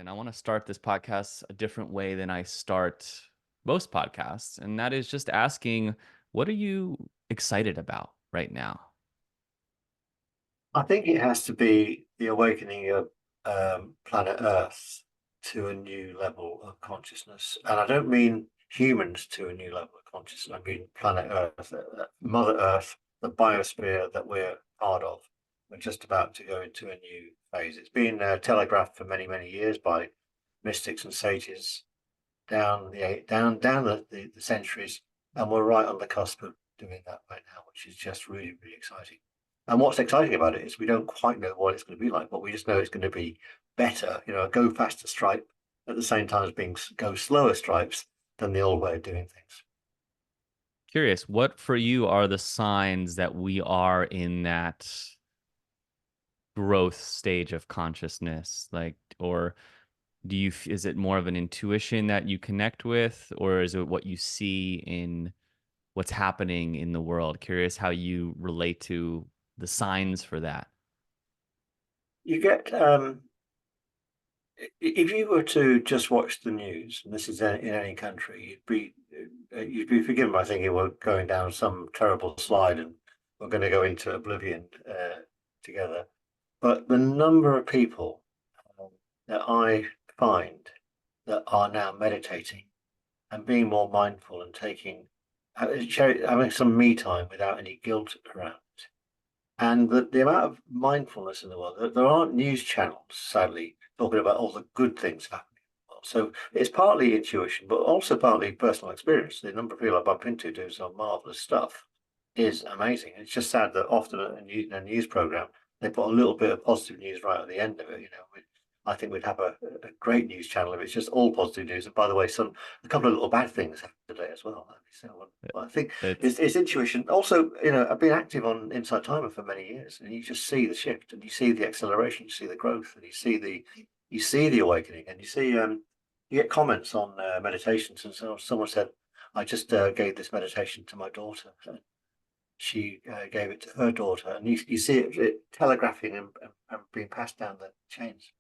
and I want to start this podcast a different way than I start most podcasts. And that is just asking, what are you excited about right now? I think it has to be the awakening of planet Earth to a new level of consciousness. And I don't mean humans to a new level of consciousness. I mean planet Earth, Mother Earth, the biosphere that we're part of. We're just about to go into a new phase. It's been telegraphed for many, many years by mystics and sages down the centuries, and we're right on the cusp of doing that right now, which is just really, really exciting. And what's exciting about it is we don't quite know what it's going to be like, but we just know it's going to be better. You know, a go faster stripe at the same time as being go slower stripes than the old way of doing things. Curious, what for you are the signs that we are in that growth stage of consciousness? Like, or is it more of an intuition that you connect with, or is it what you see in what's happening in the world? Curious how you relate to the signs for that. You get if you were to just watch the news, and this is in any country, you'd be forgiven by thinking we're going down some terrible slide and we're going to go into oblivion together. But the number of people um, that I find that are now meditating and being more mindful and having some me time without any guilt around. And the amount of mindfulness in the world, there aren't news channels, sadly, talking about all the good things happening. So it's partly intuition, but also partly personal experience. The number of people I bump into doing some marvelous stuff is amazing. It's just sad that often in a news program, they put a little bit of positive news right at the end of it. I think we'd have a great news channel if it's just all positive news. And by the way, a couple of little bad things happened today as well. Well, I think It's it's intuition. Also, I've been active on Inside Timer for many years, and you just see the shift, and you see the acceleration, you see the growth, and you see the awakening, and you get comments on meditations, and so someone said, "I just gave this meditation to my daughter." She gave it to her daughter, and you see it telegraphing and being passed down the chains.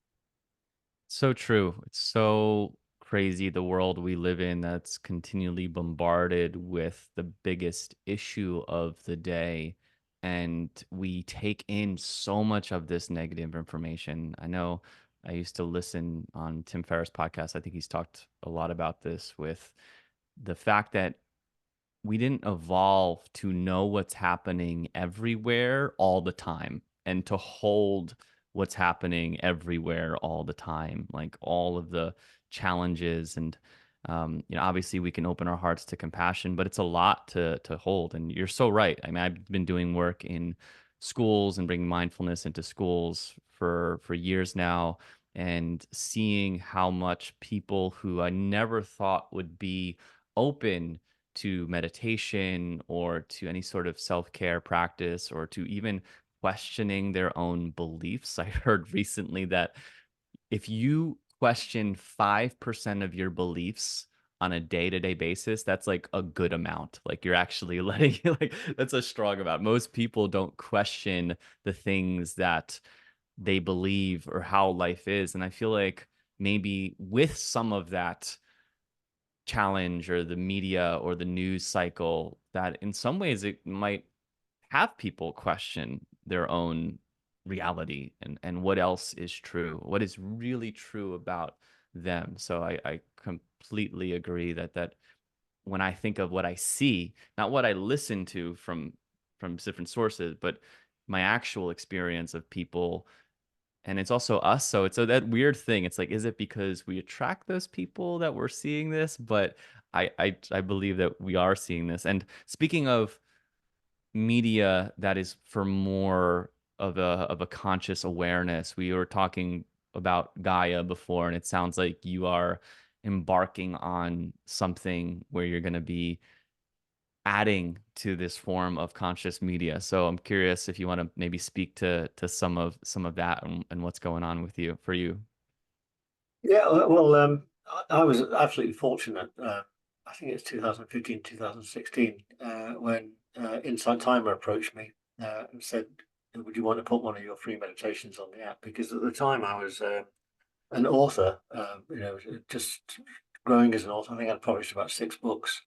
so true. It's so crazy the world we live in that's continually bombarded with the biggest issue of the day. And we take in so much of this negative information. I know I used to listen on Tim Ferriss' podcast. I think he's talked a lot about this with the fact that we didn't evolve to know what's happening everywhere all the time and to hold what's happening everywhere all the time, like all of the challenges. And obviously we can open our hearts to compassion, but it's a lot to hold. And you're so right. I mean, I've been doing work in schools and bringing mindfulness into schools for years now, and seeing how much people who I never thought would be open to meditation or to any sort of self-care practice or to even questioning their own beliefs. I heard recently that if you question 5% of your beliefs on a day-to-day basis, that's like a good amount. Like you're actually letting like that's a strong amount. Most people don't question the things that they believe or how life is. And I feel like maybe with some of that challenge or the media or the news cycle, that in some ways it might have people question their own reality and what else is true, what is really true about them. So I completely agree that when I think of what I see, not what I listen to from different sources, but my actual experience of people, and it's also us. So it's that weird thing. It's like, is it because we attract those people that we're seeing this? But I believe that we are seeing this. And speaking of media that is for more of a conscious awareness, we were talking about Gaia before, and it sounds like you are embarking on something where you're going to be adding to this form of conscious media. So I'm curious if you want to maybe speak to some of that and what's going on with you for you. Yeah, well, I was absolutely fortunate. I think it's 2015, 2016, when Insight Timer approached me and said, "Would you want to put one of your free meditations on the app?" Because at the time I was an author, just growing as an author. I think I'd published about 6 books.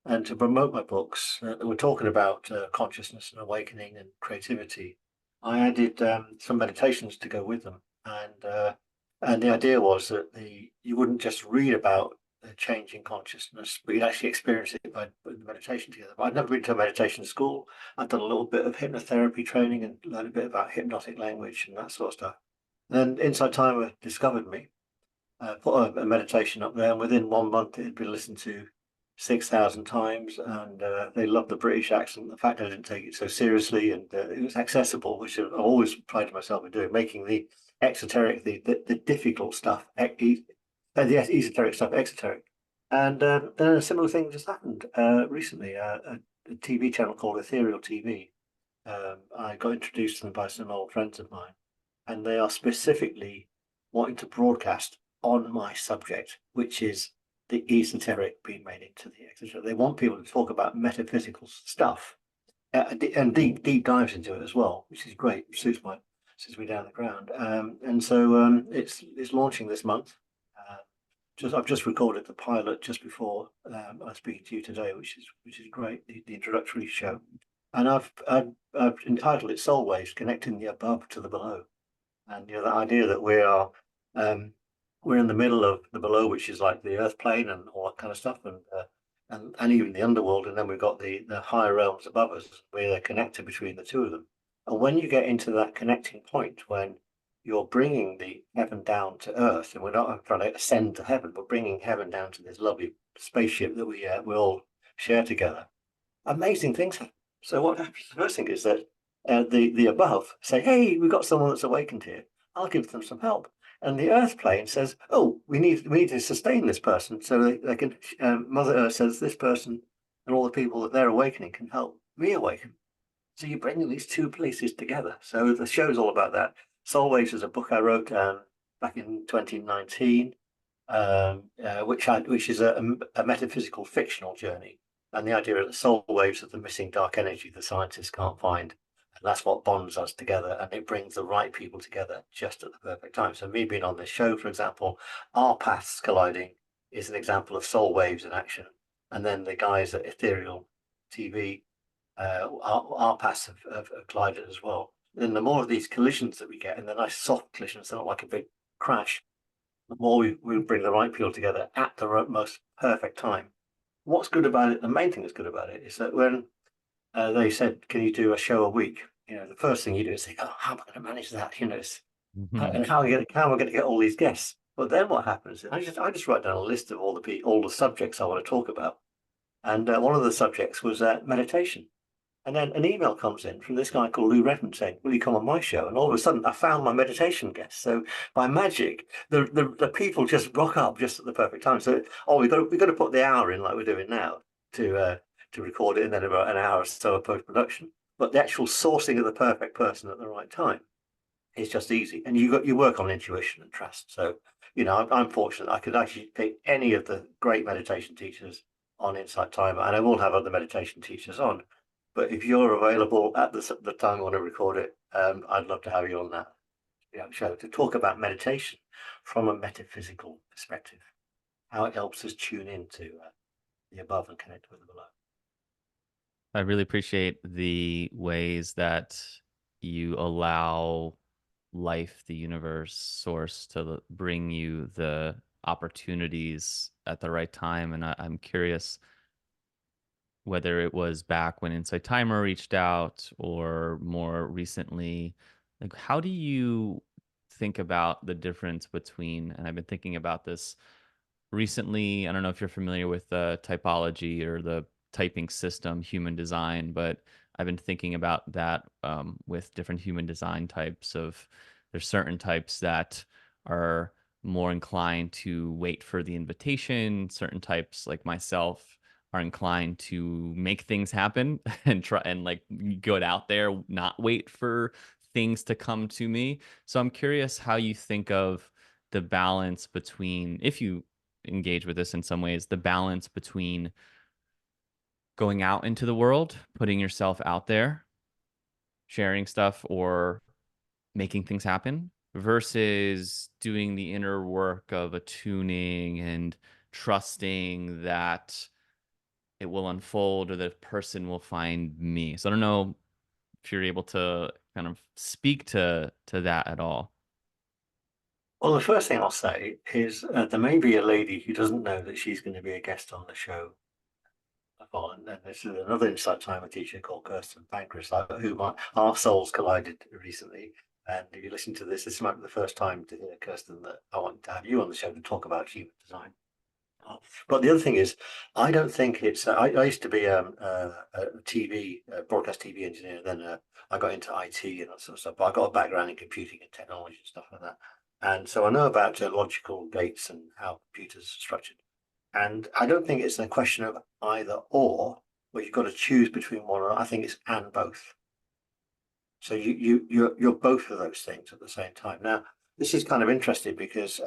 And to promote my books, that were talking about consciousness and awakening and creativity, I added some meditations to go with them. And the idea was that the you wouldn't just read about the change in consciousness, but you'd actually experience it by putting the meditation together. But I'd never been to a meditation school. I'd done a little bit of hypnotherapy training and learned a bit about hypnotic language and that sort of stuff. Then Insight Timer discovered me, put a meditation up there, and within 1 month it had been listened to 6,000 times, and they loved the British accent, the fact I didn't take it so seriously, and it was accessible, which I've always prided myself in doing, making the exoteric, the difficult stuff, the esoteric stuff exoteric. And then a similar thing just happened recently. A TV channel called Ethereal TV. I got introduced to them by some old friends of mine, and they are specifically wanting to broadcast on my subject, which is the esoteric being made into the exoteric. They want people to talk about metaphysical stuff and deep dives into it as well, which is great. Suits me down the ground. And so it's launching this month. Uh, I've just recorded the pilot just before I'm speaking to you today, which is great. The introductory show, and I've entitled it "Soul Waves: Connecting the Above to the Below." And the idea that um, we're in the middle of the below, which is like the earth plane and all that kind of stuff, and even the underworld, and then we've got the higher realms above us, where they're connected between the two of them. And when you get into that connecting point, when you're bringing the heaven down to earth, and we're not trying to ascend to heaven, but bringing heaven down to this lovely spaceship that we all share together, amazing things happen. So what happens? The first thing is that the above say, "Hey, we've got someone that's awakened here. I'll give them some help." And the Earth plane says, "Oh, we need to sustain this person so they can." Mother Earth says, "This person and all the people that they're awakening can help me awaken." So you're bringing these two places together. So the show's all about that. Soul Waves is a book I wrote back in 2019, which is a metaphysical fictional journey. And the idea of the soul waves of the missing dark energy the scientists can't find. And that's what bonds us together, and it brings the right people together just at the perfect time. So me being on this show, for example, our paths colliding is an example of soul waves in action. And then the guys at Ethereal TV, our paths have collided as well. Then the more of these collisions that we get, and the nice soft collisions, they're not like a big crash, the more we bring the right people together at the most perfect time. What's good about it, the main thing that's good about it, is that when they said, "Can you do a show a week?" The first thing you do is think, "Oh, how am I going to manage that?" And how am I going to get all these guests? But then what happens? I just write down a list of all the subjects I want to talk about, and one of the subjects was meditation. And then an email comes in from this guy called Lou Redmond saying, "Will you come on my show?" And all of a sudden, I found my meditation guest. So by magic, the people just rock up just at the perfect time. So we've got to put the hour in like we're doing now to record it, and then about an hour or so of post production. But the actual sourcing of the perfect person at the right time is just easy, and you work on intuition and trust. So I'm fortunate. I could actually pick any of the great meditation teachers on Insight Timer, and I will have other meditation teachers on. But if you're available at the time I want to record it, I'd love to have you on that show to talk about meditation from a metaphysical perspective, how it helps us tune into the above and connect with the below. I really appreciate the ways that you allow life, the universe, source to bring you the opportunities at the right time. And I'm curious whether it was back when Insight Timer reached out or more recently, like how do you think about the difference between, and I've been thinking about this recently. I don't know if you're familiar with typology or the typing system, human design, but I've been thinking about that with different human design types. There's certain types that are more inclined to wait for the invitation. Certain types, like myself, are inclined to make things happen and try and like go out there, not wait for things to come to me. So I'm curious how you think of the balance between, if you engage with this in some ways, the balance between going out into the world, putting yourself out there, sharing stuff, or making things happen, versus doing the inner work of attuning and trusting that it will unfold or the person will find me. So I don't know if you're able to kind of speak to that at all. Well, the first thing I'll say is there may be a lady who doesn't know that she's going to be a guest on the show. And then this is another Insight Timer teacher called Kirsten Pancras, our souls collided recently. And if you listen to this might be the first time to hear, Kirsten, that I want to have you on the show to talk about human design. But the other thing is, I don't think it's. I used to be a TV, broadcast TV engineer. Then I got into IT and that sort of stuff. But I got a background in computing and technology and stuff like that. And so I know about logical gates and how computers are structured. And I don't think it's a question of either or, where you've got to choose between one or I think it's and both. So you're both of those things at the same time. Now, this is kind of interesting because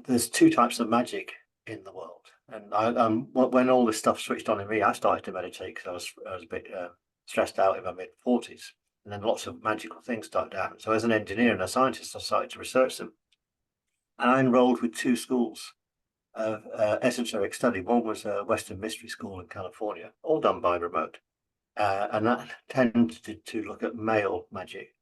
there's two types of magic in the world. And when all this stuff switched on in me, I started to meditate because I was a bit stressed out in my mid 40s, and then lots of magical things started to happen. So as an engineer and a scientist, I started to research them, and I enrolled with two schools of esoteric study. One was a Western Mystery School in California, all done by remote, and that tended to look at male magic.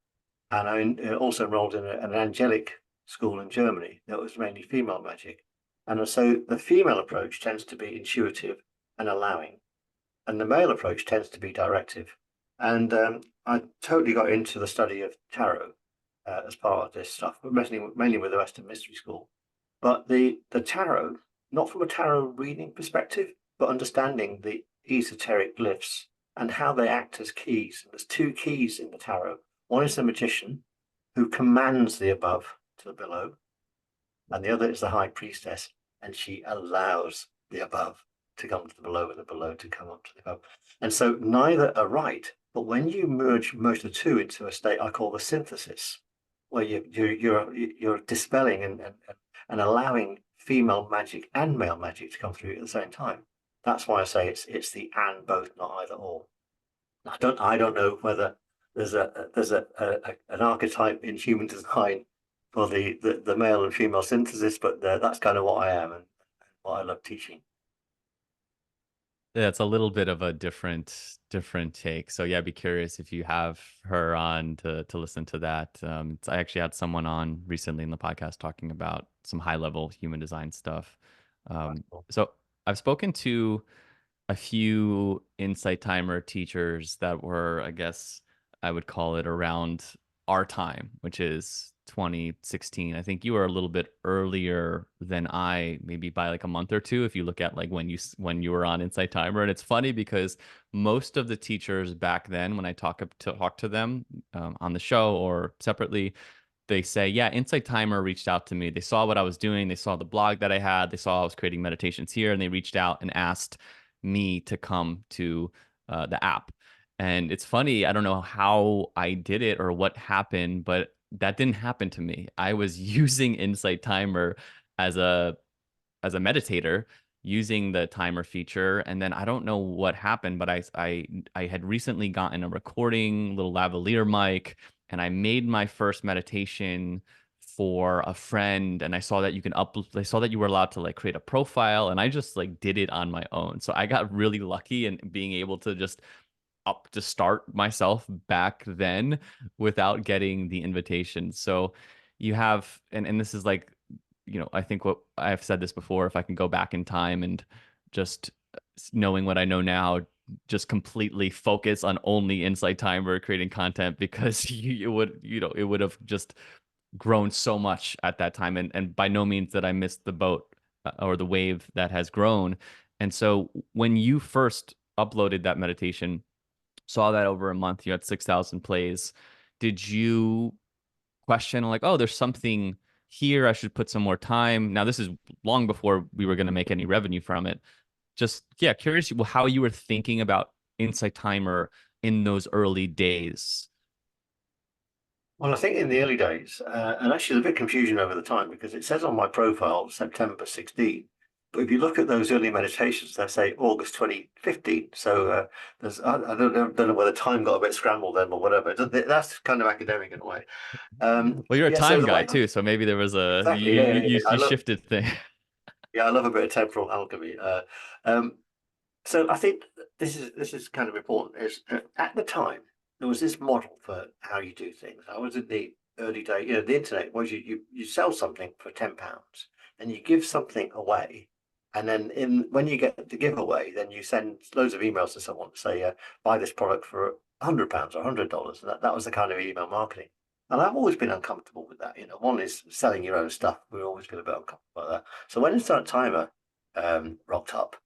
And I also enrolled in an angelic school in Germany that was mainly female magic. And so the female approach tends to be intuitive and allowing, and the male approach tends to be directive. And I totally got into the study of tarot as part of this stuff, but mainly with the Western Mystery School. But the tarot, not from a tarot reading perspective, but understanding the esoteric glyphs and how they act as keys. There's two keys in the tarot. One is the magician, who commands the above to the below, and the other is the high priestess, and she allows the above to come to the below and the below to come up to the above. And so neither are right, but when you merge the two into a state I call the synthesis, where you're dispelling and allowing female magic and male magic to come through at the same time. That's why I say it's the and both, not either or. I don't know whether there's an archetype in human design for the male and female synthesis, but that's kind of what I am and what I love teaching. Yeah, it's a little bit of a different take. So yeah, I'd be curious if you have her on to listen to that. I actually had someone on recently in the podcast talking about some high level human design stuff. That's Um, cool. so I've spoken to a few Insight Timer teachers that were, I guess I would call it around our time, which is 2016. I think you were a little bit earlier than I, maybe by like a month or two, if you look at like when you were on Insight Timer. And it's funny because most of the teachers back then, when I talk to them on the show or separately, they say, yeah, Insight Timer reached out to me. They saw what I was doing. They saw the blog that I had. They saw I was creating meditations here, and they reached out and asked me to come to the app. And it's funny, I don't know how I did it or what happened, but that didn't happen to me. I was using Insight Timer as a meditator using the timer feature, and then I don't know what happened, but I had recently gotten a recording little lavalier mic, and I made my first meditation for a friend, and I saw that you were allowed to like create a profile, and I just like did it on my own. So I got really lucky in being able to just up to start myself back then without getting the invitation. So you have, and this is like, I think what I've said this before, if I can go back in time and just knowing what I know now, just completely focus on only Insight Timer creating content because it would have just grown so much at that time. And by no means that I missed the boat or the wave that has grown. And so when you first uploaded that meditation, saw that over a month, you had 6,000 plays. Did you question like, oh, there's something here, I should put some more time? Now, this is long before we were going to make any revenue from it. Just, yeah, curious how you were thinking about Insight Timer in those early days. Well, I think in the early days, and actually there's a bit of confusion over the time because it says on my profile September 16, But if you look at those early meditations, they say August 2015. So there's don't know whether time got a bit scrambled then or whatever. That's kind of academic in a way. Well, you're a Yeah. So time the guy way too, so maybe there was a exactly, yeah, yeah, yeah. I you love shifted thing. yeah, I love a bit of temporal alchemy. Um, so I think this is kind of important. Is at the time there was this model for how you do things. I was in the early day, the internet was you sell something for £10 and you give something away, and then in when you get the giveaway, then you send loads of emails to someone to say buy this product for £100 or $100. That was the kind of email marketing. And I've always been uncomfortable with that. One is selling your own stuff. We've always been a bit uncomfortable about that. So when Instant Timer rocked up,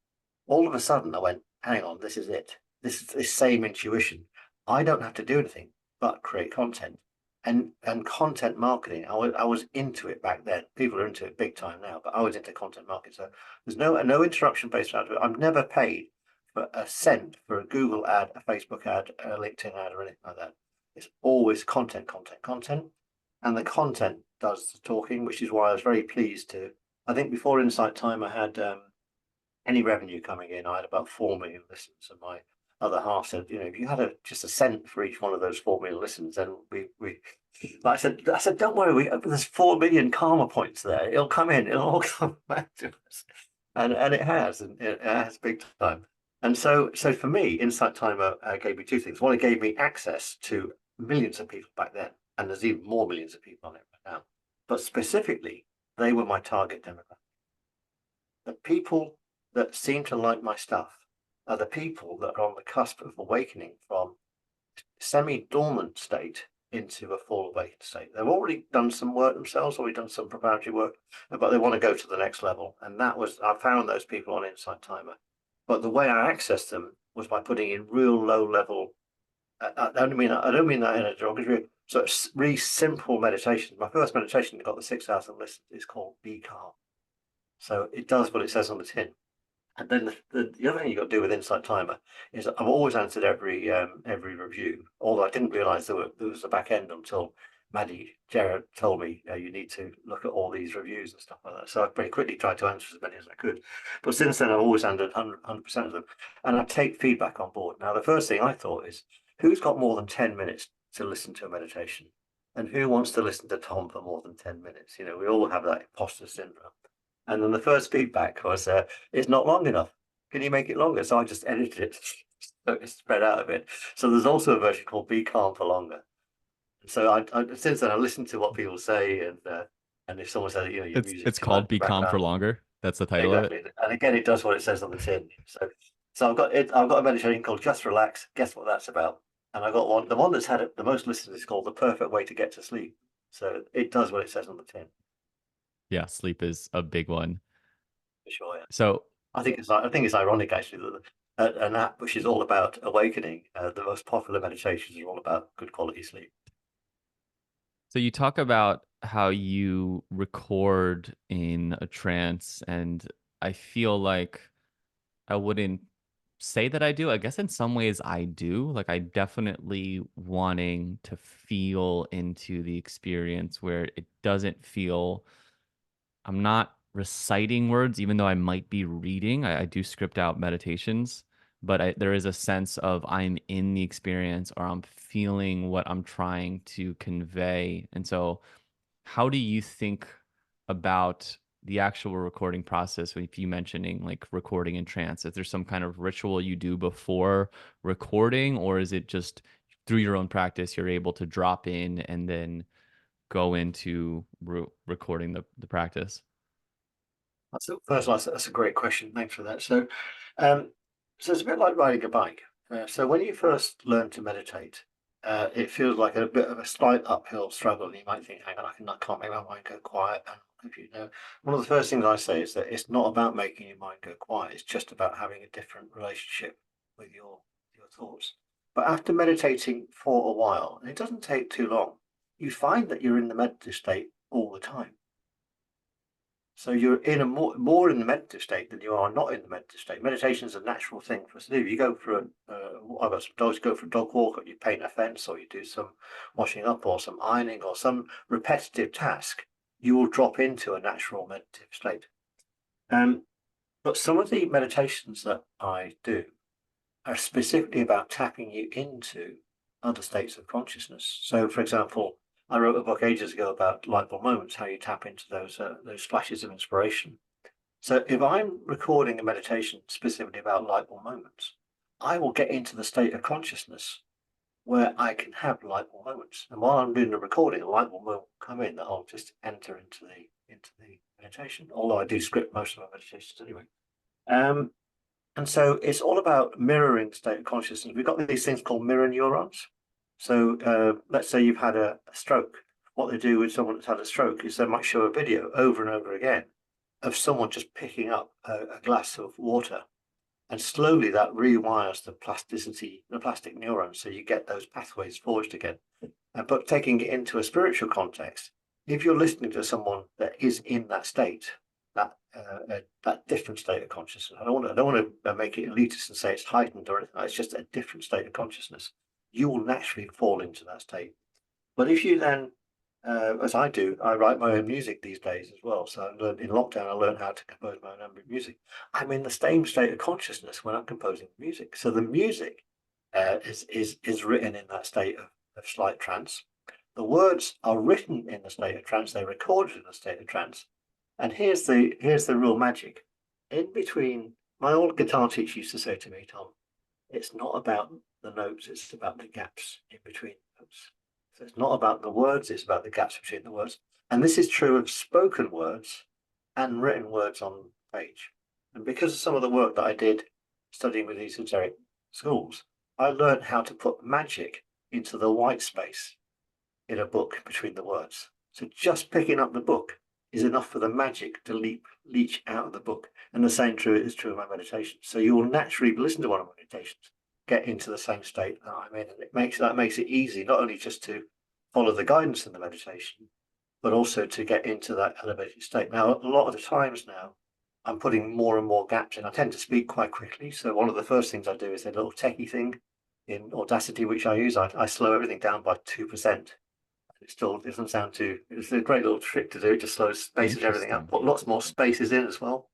all of a sudden I went, hang on, this is it. This is this same intuition. I don't have to do anything but create content. And content marketing, I was into it back then. People are into it big time now, but I was into content marketing. So there's no interruption based around it. I'm never paid for a cent for a Google ad, a Facebook ad, a LinkedIn ad, or anything like that. It's always content, content, content. And the content does the talking, which is why I was very pleased to. I think before Insight Time, I had any revenue coming in, I had about 4 million listens, and my other half said, if you had just a cent for each one of those 4 million listens, then we like I said, don't worry, there's 4 million karma points there. It'll come in, it'll all come back to us, and it has, and it has big time. And so for me, Insight Timer gave me two things. One, it gave me access to millions of people back then, and there's even more millions of people on it right now. But specifically, they were my target demographic. The people that seem to like my stuff are the people that are on the cusp of awakening from semi-dormant state into a full awakened state. They've already done some work themselves, already done some preparatory work, but they want to go to the next level. And I found those people on Insight Timer. But the way I accessed them was by putting in real low level. I don't mean that in a derogatory. So it's really simple meditations. My first meditation that got the 6,000 listens is called Be Calm. So it does what it says on the tin. And then the other thing you've got to do with Insight Timer is I've always answered every review, although I didn't realise there was a back end until Maddie Jarrett told me you need to look at all these reviews and stuff like that. So I very quickly tried to answer as many as I could. But since then, I've always answered 100% of them. And I take feedback on board. Now, the first thing I thought is, who's got more than 10 minutes to listen to a meditation? And who wants to listen to Tom for more than 10 minutes? We all have that imposter syndrome. And then the first feedback was, it's not long enough. Can you make it longer? So I just edited it so it's spread out a bit. So there's also a version called Be Calm for Longer. So since then I listen to what people say, and if someone says, your It's music's too loud called in the Be Calm for background, Longer. That's the title of it. exactly. And again, it does what it says on the tin. So I've got it. I've got a meditation called Just Relax. Guess what that's about? And I got one. The one that's had the most listens is called The Perfect Way to Get to Sleep. So it does what it says on the tin, Yeah, sleep is a big one. for sure. Yeah. So I think it's ironic actually that an app which is all about awakening, the most popular meditations are all about good quality sleep. So you talk about how you record in a trance, and I feel like I wouldn't say that I do. I guess in some ways I do. Like I definitely wanting to feel into the experience where it doesn't feel I'm not reciting words, even though I might be reading. I do script out meditations, but there is a sense of I'm in the experience or I'm feeling what I'm trying to convey. And so, how do you think about the actual recording process? If you mentioning like recording in trance, is there some kind of ritual you do before recording, or is it just through your own practice you're able to drop in and then go into recording the practice? First of all, that's a great question. Thanks for that. Um, so it's a bit like riding a bike. So when you first learn to meditate, it feels like a bit of a slight uphill struggle. You might think, hang on, I can't make my mind go quiet. And if one of the first things I say is that it's not about making your mind go quiet. It's just about having a different relationship with your thoughts. But after meditating for a while, and it doesn't take too long, you find that you're in the meditative state all the time. So you're in a more in the meditative state than you are not in the meditative state. Meditation is a natural thing for us to do. You go for I've got some dogs. Go for a dog walk, or you paint a fence, or you do some washing up, or some ironing, or some repetitive task. You will drop into a natural meditative state. Um, But some of the meditations that I do are specifically about tapping you into other states of consciousness. So, for example, I wrote a book ages ago about light bulb moments, how you tap into those flashes of inspiration. So, if I'm recording a meditation specifically about light bulb moments, I will get into the state of consciousness where I can have light bulb moments. And while I'm doing the recording, a light bulb moment will come in that I'll just enter into the meditation. Although I do script most of my meditations anyway. Um, and so it's all about mirroring the state of consciousness. We've got these things called mirror neurons. So let's say you've had a stroke. What they do with someone that's had a stroke is they might show a video over and over again of someone just picking up a glass of water. And slowly that rewires the plasticity, the plastic neurons, so you get those pathways forged again. But taking it into a spiritual context, if you're listening to someone that is in that state, that different state of consciousness, I don't want to make it elitist and say it's heightened or anything. It's just a different state of consciousness. You will naturally fall into that state. But if you then, as I do, I write my own music these days as well. So I learned in lockdown, I learned how to compose my own ambient music. I'm in the same state of consciousness when I'm composing music. So the music is written in that state of slight trance. The words are written in the state of trance. They're recorded in the state of trance. And here's the real magic. In between, my old guitar teacher used to say to me, Tom, it's not about the notes, it's about the gaps in between the notes. So it's not about the words, it's about the gaps between the words. And this is true of spoken words and written words on page. And because of some of the work that I did studying with esoteric schools, I learned how to put magic into the white space in a book between the words. So just picking up the book is enough for the magic to leach out of the book. And the same is true of my meditation. So you will naturally listen to one of my meditations, get into the same state that I'm in. And that makes it easy, not only just to follow the guidance in the meditation, but also to get into that elevated state. Now, a lot of the times now, I'm putting more and more gaps in. I tend to speak quite quickly. So one of the first things I do is a little techie thing in Audacity, which I use. I slow everything down by 2%. It still doesn't sound too. It's a great little trick to do. It just slows spaces everything up, Interesting. put lots more spaces in as well,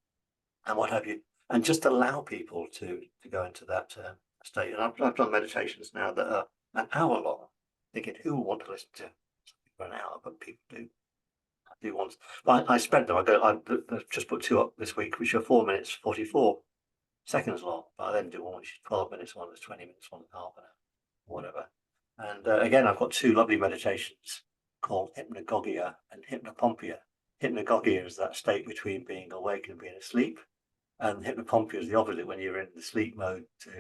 and what have you, and just allow people to go into that state. And I've done meditations now that are an hour long. Thinking who will want to listen to something for an hour, but people do. I do want. I spent them. I've just put two up this week, which are 4 minutes 44 seconds long. But I then do one which is 12 minutes, one that's 20 minutes, one that's half an hour, whatever. And again, I've got two lovely meditations called hypnagogia and hypnopompia. Hypnagogia is that state between being awake and being asleep, and hypnopompia is the opposite when you're in the sleep mode to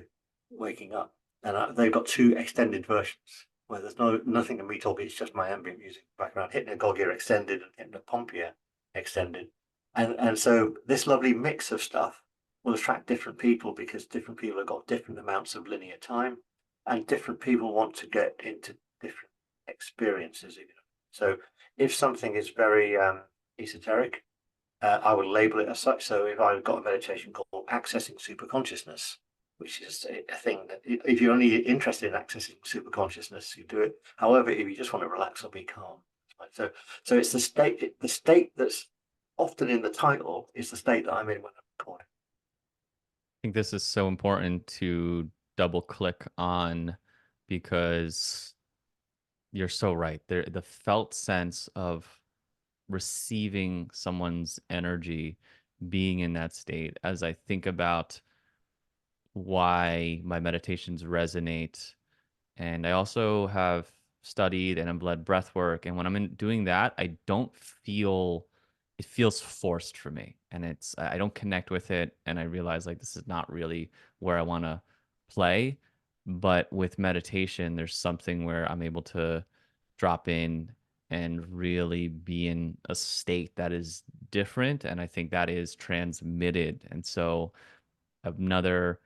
waking up. And they've got two extended versions where there's nothing in me talking, it's just my ambient music background. Hypnagogia extended and hypnopompia extended. And so this lovely mix of stuff will attract different people because different people have got different amounts of linear time and different people want to get into different experiences. So if something is very esoteric, I would label it as such. So if I've got a meditation called accessing superconsciousness, which is a thing that if you're only interested in accessing superconsciousness, you do it. However, if you just want to relax or be calm, so it's the state that's often in the title is the state that I'm in when I'm recording. Think this is so important to double click on because you're so right. There, the felt sense of receiving someone's energy, being in that state. As I think about why my meditations resonate, and I also have studied and I've led breath work. And when I'm doing that, I don't feel it feels forced for me. And I don't connect with it. And I realize like this is not really where I want to play. But with meditation, there's something where I'm able to drop in and really be in a state that is different. And I think that is transmitted. And so another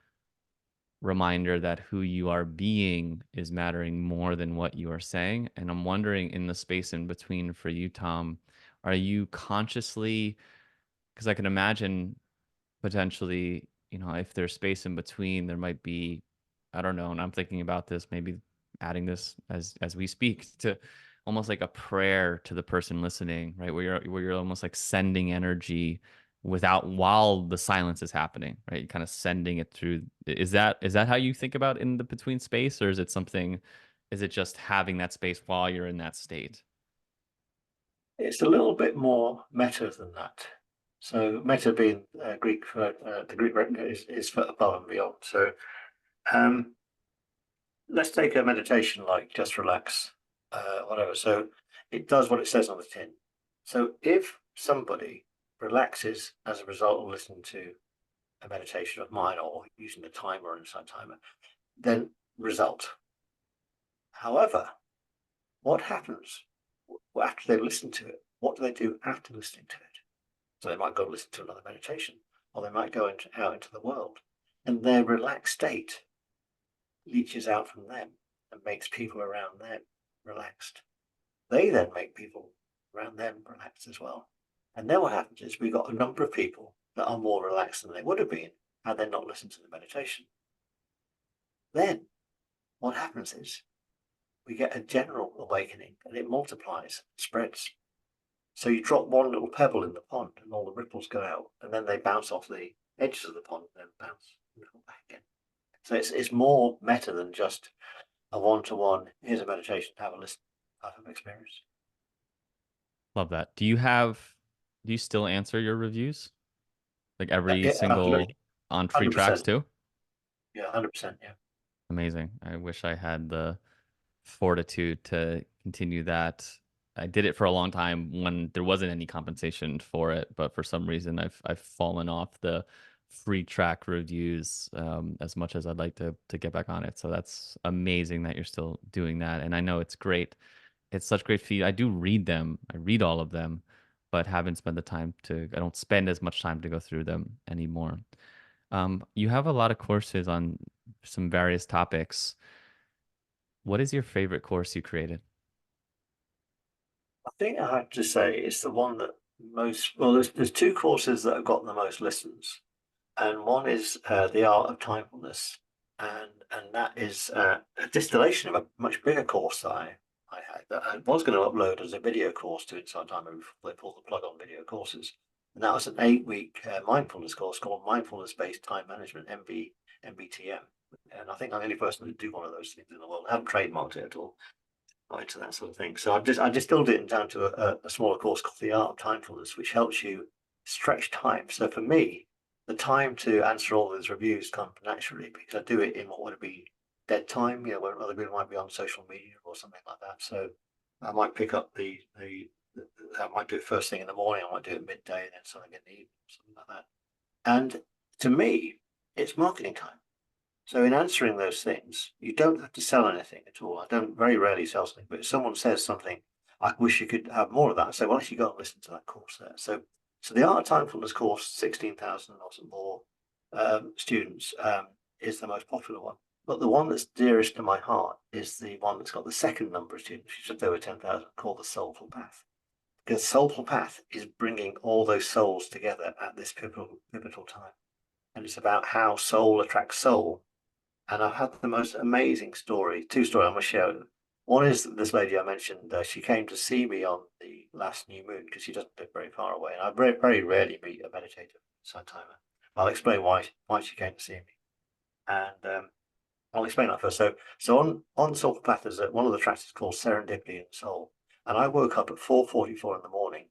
reminder that who you are being is mattering more than what you are saying. And I'm wondering in the space in between for you, Tom, are you consciously, because I can imagine potentially, if there's space in between, there might be, I don't know, and I'm thinking about this, maybe adding this as we speak to almost like a prayer to the person listening, right? Where you're almost like sending energy without while the silence is happening, right? You're kind of sending it through. Is that how you think about in the between space, or is it something? Is it just having that space while you're in that state? It's a little bit more meta than that. So meta being Greek for the Greek word is for above and beyond. So um, let's take a meditation like just relax, whatever. So it does what it says on the tin. So if somebody relaxes as a result of listening to a meditation of mine or using a timer or an insight timer, then result. However, what happens after they listen to it? What do they do after listening to it? So they might go listen to another meditation, or they might go out into the world, and their relaxed state leaches out from them and makes people around them relaxed. They then make people around them relaxed as well. And then what happens is we've got a number of people that are more relaxed than they would have been had they not listened to the meditation. Then what happens is we get a general awakening and it multiplies, spreads. So you drop one little pebble in the pond and all the ripples go out and then they bounce off the edges of the pond and then bounce and come back again. So it's more meta than just a one-to-one, here's a meditation, have a listen type of experience. Love that. Do you still answer your reviews? Like every Yeah, absolutely. single on free tracks 100%. too? Yeah, 100%. Yeah. Amazing. I wish I had the fortitude to continue that. I did it for a long time when there wasn't any compensation for it, but for some reason I've fallen off the free track reviews as much as I'd like to get back on it. So that's amazing that you're still doing that. And I know it's great. It's such great feed. I do read them. I read all of them, but haven't spent the time to, I don't spend as much time to go through them anymore. You have a lot of courses on some various topics. What is your favorite course you created? I think I have to say it's the one that well, there's two courses that have got the most listens. And one is The Art of Timefulness. And that is a distillation of a much bigger course that I had that I was going to upload as a video course to Inside Timer before they pulled the plug on video courses. And that was an 8-week mindfulness course called Mindfulness Based Time Management, MBTM. And I think I'm the only person to do one of those things in the world. I haven't trademarked it at all, not into that sort of thing. So I distilled it down to a smaller course called The Art of Timefulness, which helps you stretch time. So for me, the time to answer all those reviews come naturally because I do it in what would be dead time, when other people might be on social media or something like that. So I might pick up I might do it first thing in the morning, I might do it midday, and then something in the evening, something like that. And to me, it's marketing time. So in answering those things, you don't have to sell anything at all. I don't very rarely sell something, but if someone says something, I wish you could have more of that. I say, well, actually go and listen to that course there. So the Art of Timefulness course, 16,000 or some more students, is the most popular one. But the one that's dearest to my heart is the one that's got the second number of students, which is just over 10,000, called the Soulful Path. Because Soulful Path is bringing all those souls together at this pivotal time. And it's about how soul attracts soul, and I've had the most amazing story. Two stories I'm going to share. One is this lady I mentioned. She came to see me on the last new moon because she doesn't live very far away, and I very rarely meet a meditator timer. I'll explain why she came to see me, and I'll explain that first. So on Soul Path, there's one of the tracks is called Serendipity and Soul, and I woke up at 4:44 in the morning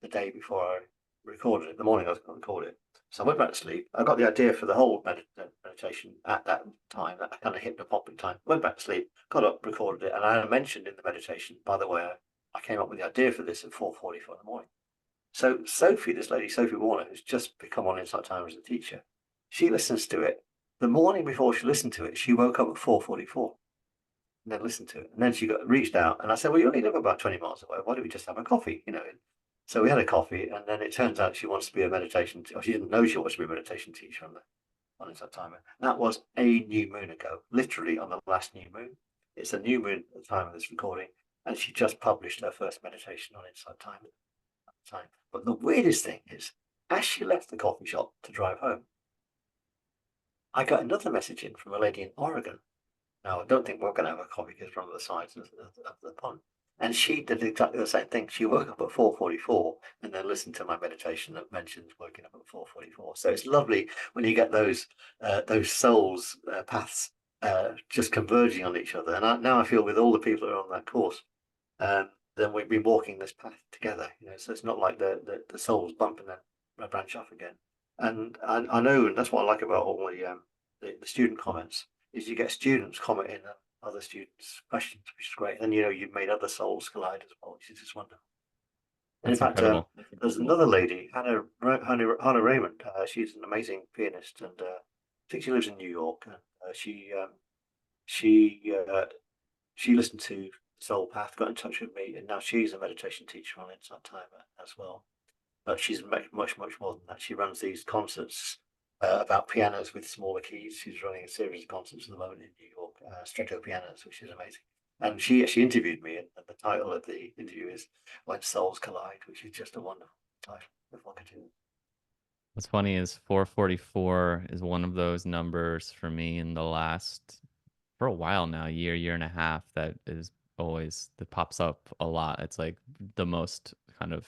the day before I recorded it. The morning I was going to record it. So I went back to sleep. I got the idea for the whole meditation at that time, that kind of hypnopompic time. Went back to sleep, got up, recorded it, and I mentioned in the meditation, by the way, I came up with the idea for this at 4:44 in the morning. So Sophie, this lady, Sophie Warner, who's just become on Insight Timer as a teacher, she listens to it. The morning before she listened to it, she woke up at 4:44 and then listened to it. And then she reached out and I said, well, you only live about 20 miles away. Why don't we just have a coffee? So we had a coffee, and then it turns out she wants to be a or she didn't know she wants to be a meditation teacher on Inside Timer. That was a new moon ago, literally on the last new moon. It's a new moon at the time of this recording, and she just published her first meditation on Inside Timer at the time. But the weirdest thing is, as she left the coffee shop to drive home, I got another message in from a lady in Oregon. Now, I don't think we're going to have a coffee because we're on the sides of the pond. And she did exactly the same thing. She woke up at 4:44 and then listened to my meditation that mentions waking up at 4:44. So it's lovely when you get those souls paths just converging on each other. And now I feel with all the people who are on that course, then we've been walking this path together. So it's not like the souls bump and then branch off again. And I know, and that's what I like about all the student comments is you get students commenting on other students' questions, which is great. And you've made other souls collide as well, which is just wonderful. And in That's fact, incredible. there's another lady, Hannah Raymond. She's an amazing pianist, and I think she lives in New York. And she she listened to Soul Path, got in touch with me, and now she's a meditation teacher on Insight Timer as well. But she's much more than that. She runs these concerts about pianos with smaller keys. She's running a series of concerts at the moment in New York, stretto pianos, which is amazing. And she actually interviewed me, and the title of the interview is "When Souls Collide," which is just a wonderful title. Evocative. What's funny is 444 is one of those numbers for me in the last, for a while now, year and a half, that is always, that pops up a lot. It's like the most kind of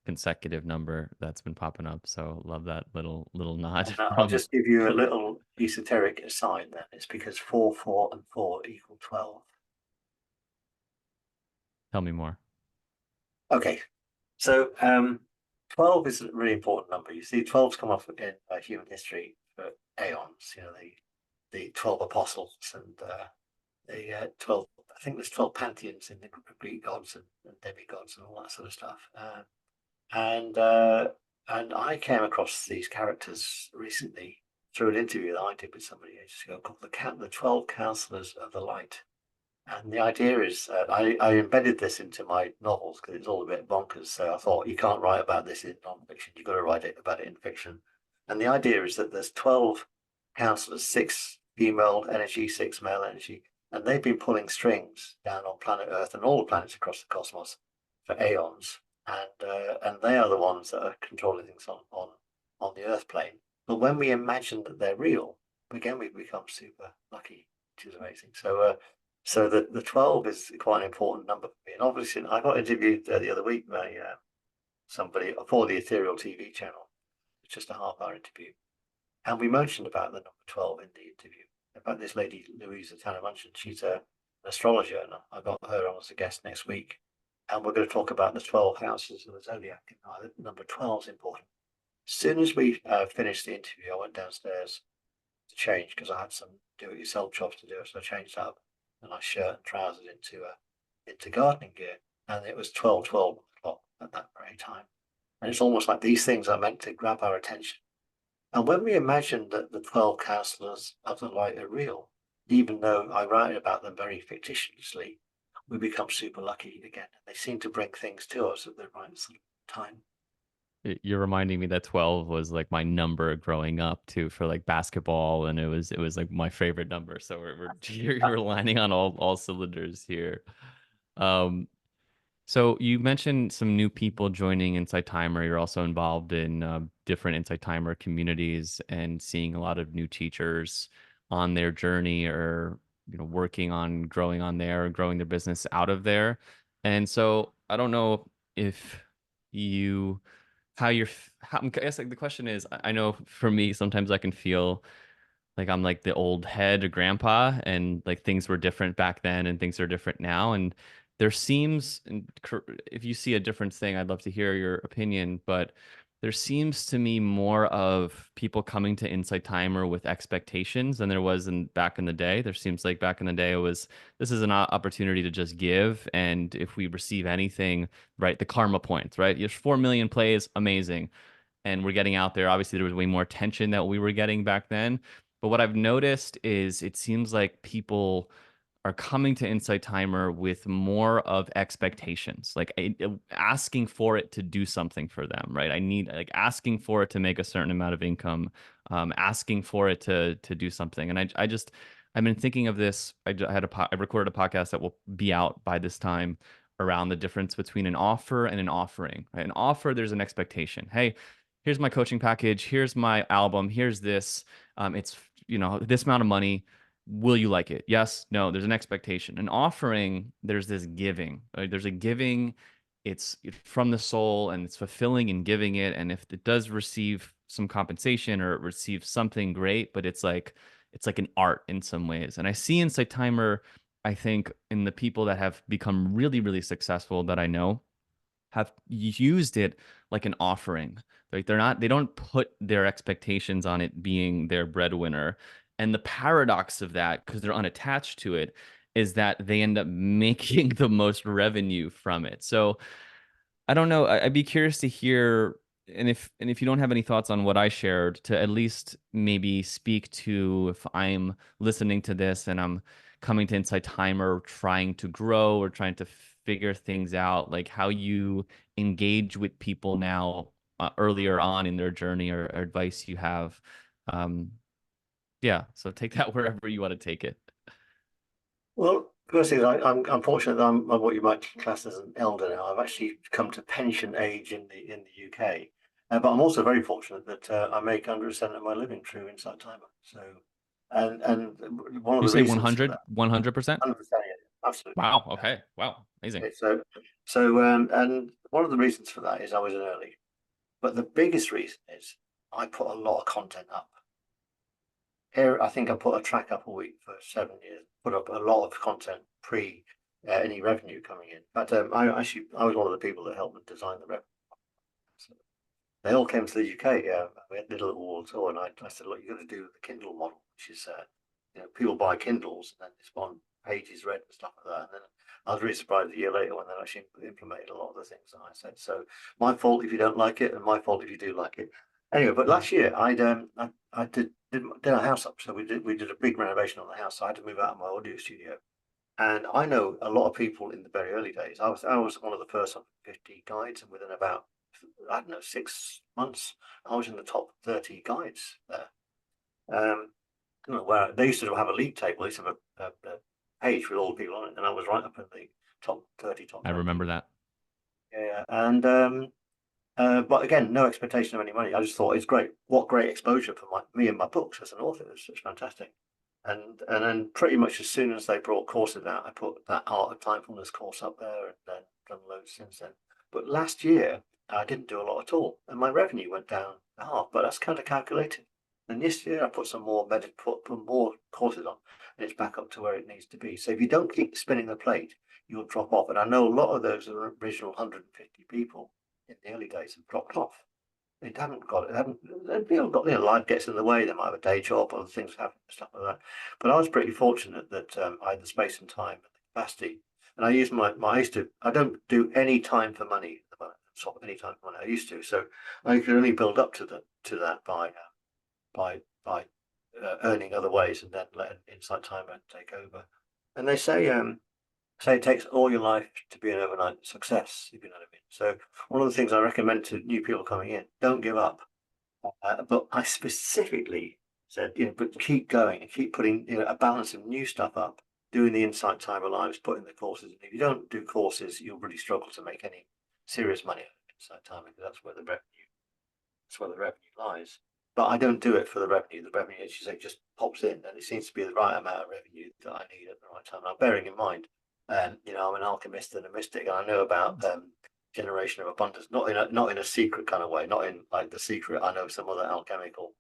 consecutive number that's been popping up. So love that little nod And I'll from, just give you a little esoteric aside then. It's because 4, 4, and 4 equal 12. tell me more. Okay, so 12 is a really important number. You see, 12's come up in human history for aeons. The 12 apostles and the 12. I think there's 12 pantheons in the Greek gods and demigods and all that sort of stuff. And and I came across these characters recently through an interview that I did with somebody ages ago called the 12 Counselors of the Light. And the idea is, I embedded this into my novels because it's all a bit bonkers. So I thought, you can't write about this in non-fiction. You've got to write about it in fiction. And the idea is that there's 12 counselors, six female energy, six male energy, and they've been pulling strings down on planet Earth and all the planets across the cosmos for aeons. And they are the ones that are controlling things on the Earth plane. But when we imagine that they're real, again, we become super lucky, which is amazing. So the 12 is quite an important number for me. And obviously, I got interviewed the other week by somebody for the Ethereal TV channel. It's just a half-hour interview. And we mentioned about the number 12 in the interview. About this lady, Louisa Tanner Munchin. She's an astrologer, and I got her on as a guest next week. And we're going to talk about the 12 houses of the zodiac. And number 12 is important. As soon as we finished the interview, I went downstairs to change because I had some do-it-yourself jobs to do. So I changed up a nice shirt and trousers into gardening gear, and it was 12 o'clock at that very time. And it's almost like these things are meant to grab our attention. And when we imagine that the 12 counselors of the light are real, even though I write about them very fictitiously, we become super lucky again. They seem to bring things to us at the right sort of time. You're reminding me that 12 was like my number growing up too for like basketball, and it was like my favorite number. So we're you're lining on all cylinders here. Um, So you mentioned some new people joining Insight Timer. You're also involved in different Insight Timer communities and seeing a lot of new teachers on their journey, or working on growing on there, or growing their business out of there. And so I don't know if you how you're how, I guess like the question is, I know for me sometimes I can feel like I'm like the old head or grandpa, and like things were different back then and things are different now. And there seems, and if you see a different thing, I'd love to hear your opinion, but there seems to me more of people coming to Insight Timer with expectations than there was in back in the day. There seems like back in the day it was, this is an opportunity to just give, and if we receive anything, right, the karma points, right? There's 4 million plays, amazing, and we're getting out there. Obviously, there was way more attention that we were getting back then. But what I've noticed is it seems like people are coming to Insight Timer with more of expectations, like asking for it to do something for them, right? I need, like, asking for it to make a certain amount of income, asking for it to do something. And I just I've been thinking of this. I recorded a podcast that will be out by this time around the difference between an offer and an offering. Right? An offer, there's an expectation. Hey, here's my coaching package. Here's my album. Here's this. It's this amount of money. Will you like it? Yes, no, there's an expectation. An offering, there's this giving. Right? There's a giving, it's from the soul and it's fulfilling and giving it. And if it does receive some compensation or it receives something great, but it's like an art in some ways. And I see Insight Timer, I think, in the people that have become really, really successful that I know have used it like an offering. Like they don't put their expectations on it being their breadwinner. And the paradox of that, because they're unattached to it, is that they end up making the most revenue from it. So I don't know. I'd be curious to hear, and if you don't have any thoughts on what I shared, to at least maybe speak to if I'm listening to this and I'm coming to Insight Timer, trying to grow or trying to figure things out, like how you engage with people now earlier on in their journey or advice you have. Um, yeah, so take that wherever you want to take it. Well, first thing, I'm fortunate that I'm what you might class as an elder now. I've actually come to pension age in the UK, but I'm also very fortunate that I make 100% of my living through Insight Timer. So, and one of You the say reasons for 100, that, 100%? 100%, yeah, absolutely. Wow. Okay. Wow. Amazing. Okay, and one of the reasons for that is I was an early, but the biggest reason is I put a lot of content up. Here, I think I put a track up a week for 7 years. Put up a lot of content pre any revenue coming in. But I was one of the people that helped them design the revenue. So they all came to the UK. We had little awards. Oh, and I said, look, you got to do the Kindle model, which is people buy Kindles and then it's one page is read and stuff like that. And then I was really surprised a year later when they actually implemented a lot of the things that I said. So my fault if you don't like it, and my fault if you do like it. Anyway, but Yeah. last year I did a house up, so we did a big renovation on the house. So I had to move out of my audio studio, and I know a lot of people in the very early days. I was one of the first 50 guides, and within about I don't know 6 months, I was in the top 30 guides there. Um, where they used to have a league table, they used to have a page with all the people on it, and I was right up in the top 30, top I 20. remember that. Yeah, yeah. And but again, no expectation of any money. I just thought it's great. What great exposure for me and my books as an author. It's fantastic. And then pretty much as soon as they brought courses out, I put that Art of Mindfulness course up there, and then done loads since then. But last year I didn't do a lot at all, and my revenue went down half. But that's kind of calculated. And this year I put some more put more courses on, and it's back up to where it needs to be. So if you don't keep spinning the plate, you'll drop off. And I know a lot of those original 150 people in the early days have dropped off. They haven't got it. They haven't. They've got life gets in the way. They might have a day job, other things happen, stuff like that. But I was pretty fortunate that I had the space and time and the capacity. And I used I used to. I don't do any time for money at the moment. Swap any time for money. I used to. So I could only build up to that by earning other ways and then letting Insight Timer take over. And they say it takes all your life to be an overnight success, if you know what I mean. So one of the things I recommend to new people coming in, don't give up. But I specifically said, but keep going and keep putting, a balance of new stuff up, doing the Insight Timer Lives, putting the courses. And if you don't do courses, you'll really struggle to make any serious money out of Insight Timer because that's where the revenue lies. But I don't do it for the revenue. The revenue, as you say, just pops in, and it seems to be the right amount of revenue that I need at the right time. Now, bearing in mind, I'm an alchemist and a mystic, and I know about generation of abundance, not in a secret kind of way, not in like the secret. I know some other alchemical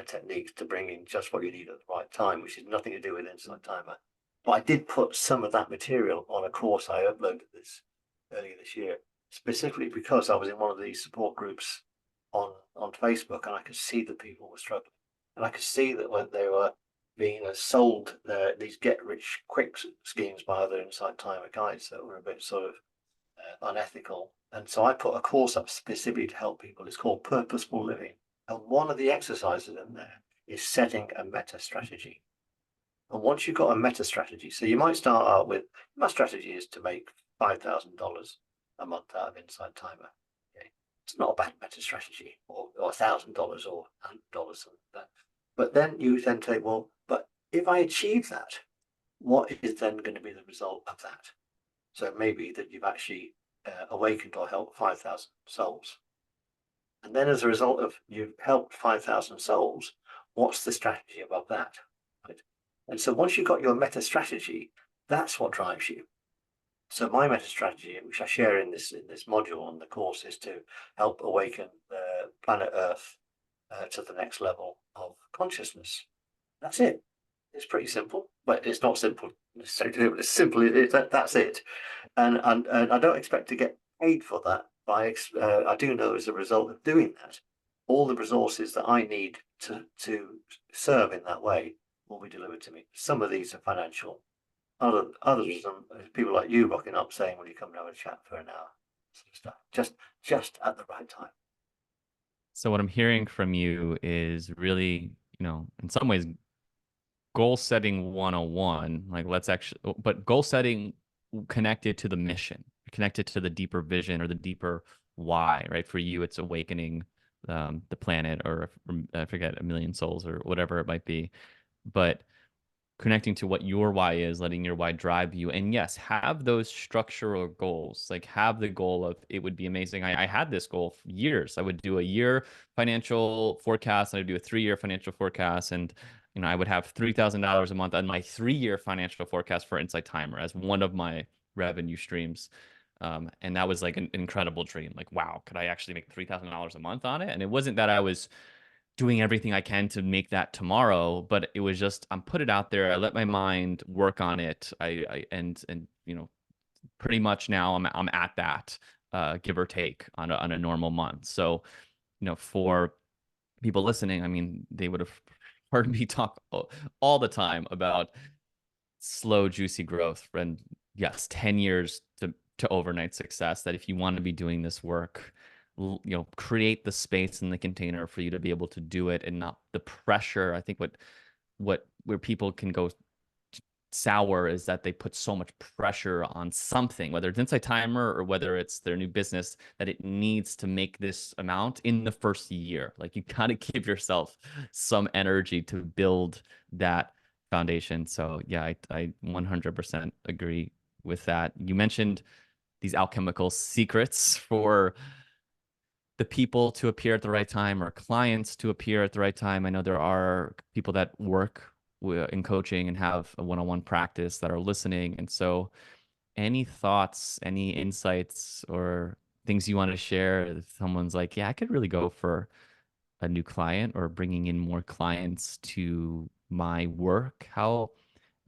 techniques to bring in just what you need at the right time, which has nothing to do with Insight Timer. But I did put some of that material on a course I uploaded this earlier this year, specifically because I was in one of these support groups on Facebook, and I could see that people were struggling, and I could see that when they were being sold these get rich quick schemes by other Insight Timer guides that were a bit sort of unethical. And so I put a course up specifically to help people. It's called Purposeful Living, and one of the exercises in there is setting a meta strategy. And once you've got a meta strategy, so you might start out with my strategy is to make $5,000 a month out of Insight Timer. Okay. It's not a bad meta strategy, or $1,000 or $100, something like that. But then you then take, well, but if I achieve that, what is then going to be the result of that? So maybe that you've actually awakened or helped 5,000 souls. And then as a result of you've helped 5,000 souls, what's the strategy above that? Right? And so once you've got your meta strategy, that's what drives you. So my meta strategy, which I share in this module on the course, is to help awaken the planet Earth to the next level of consciousness. That's it. It's pretty simple, but it's not simple necessarily to do, but it's simple. That's it. And I don't expect to get paid for that. I do know as a result of doing that, all the resources that I need to serve in that way will be delivered to me. Some of these are financial. Others people like you rocking up saying, "Will you come and have a chat for an hour?" Sort of stuff. Just at the right time. So what I'm hearing from you is really, in some ways, goal setting 101. Like let's actually, but goal setting connected to the mission, connected to the deeper vision or the deeper why, right? For you, it's awakening the planet, or I forget, a million souls or whatever it might be. But connecting to what your why is, letting your why drive you. And yes, have those structural goals. Like have the goal of, it would be amazing. I had this goal for years. I would do a year financial forecast, and I'd do a 3-year financial forecast. And I would have $3,000 a month on my 3-year financial forecast for Insight Timer as one of my revenue streams. And that was like an incredible dream. Like, wow, could I actually make $3,000 a month on it? And it wasn't that I was doing everything I can to make that tomorrow, but it was just, I'm put it out there. I let my mind work on it. And pretty much now I'm at that, give or take on a normal month. So, for people listening, I mean, they would have heard me talk all the time about slow, juicy growth. And yes, 10 years to overnight success. That if you want to be doing this work, create the space in the container for you to be able to do it, and not the pressure. I think where people can go sour is that they put so much pressure on something, whether it's Insight Timer or whether it's their new business, that it needs to make this amount in the first year. Like you got to give yourself some energy to build that foundation. So yeah, I 100% agree with that. You mentioned these alchemical secrets for the people to appear at the right time, or clients to appear at the right time. I know there are people that work in coaching and have a one-on-one practice that are listening. And so any thoughts, any insights, or things you want to share if someone's like, yeah, I could really go for a new client, or bringing in more clients to my work? How,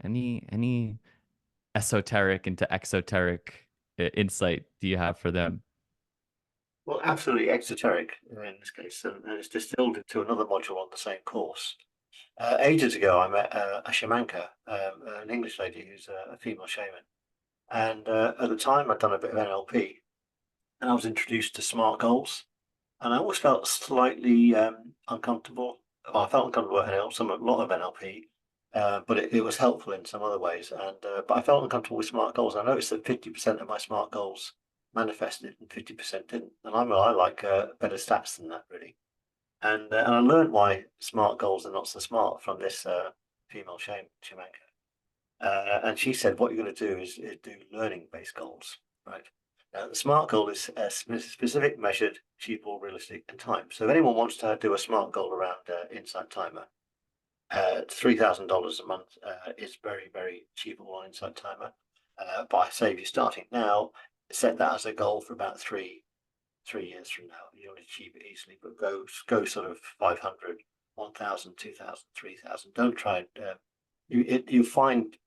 any esoteric into exoteric insight do you have for them? Well, absolutely exoteric in this case, and it's distilled into another module on the same course. Ages ago, I met a shamanka, an English lady who's a female shaman. And at the time, I'd done a bit of NLP, and I was introduced to SMART goals. And I always felt slightly uncomfortable. Well, I felt uncomfortable at a lot of NLP, but it was helpful in some other ways. And but I felt uncomfortable with SMART goals. I noticed that 50% of my SMART goals manifested and 50% didn't. And I like better stats than that, really. And I learned why SMART goals are not so smart from this female shamanka. And she said, what you're going to do is do learning-based goals, right? Now, the SMART goal is specific, measured, achievable, realistic, and time. So if anyone wants to do a SMART goal around Insight Timer, $3,000 a month is very, very achievable on Insight Timer. But I say if you're starting now, set that as a goal for about 3 years from now. You'll achieve it easily, but go sort of 500, 1,000, 2,000, 3,000. Don't try and you find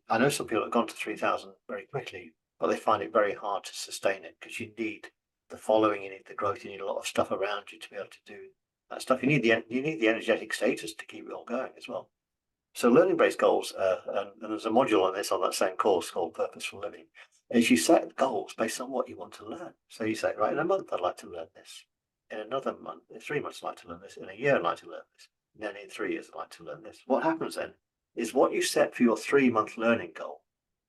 I know some people have gone to 3,000 very quickly, but they find it very hard to sustain it, because you need the following, you need the growth, you need a lot of stuff around you to be able to do that stuff. You need the energetic status to keep it all going as well. So learning based goals, and there's a module on this on that same course called Purposeful Living, is you set goals based on what you want to learn. So you say, right, in a month I'd like to learn this. In another month, in 3 months I'd like to learn this. In a year I'd like to learn this. And then in 3 years I'd like to learn this. What happens then is what you set for your 3 month learning goal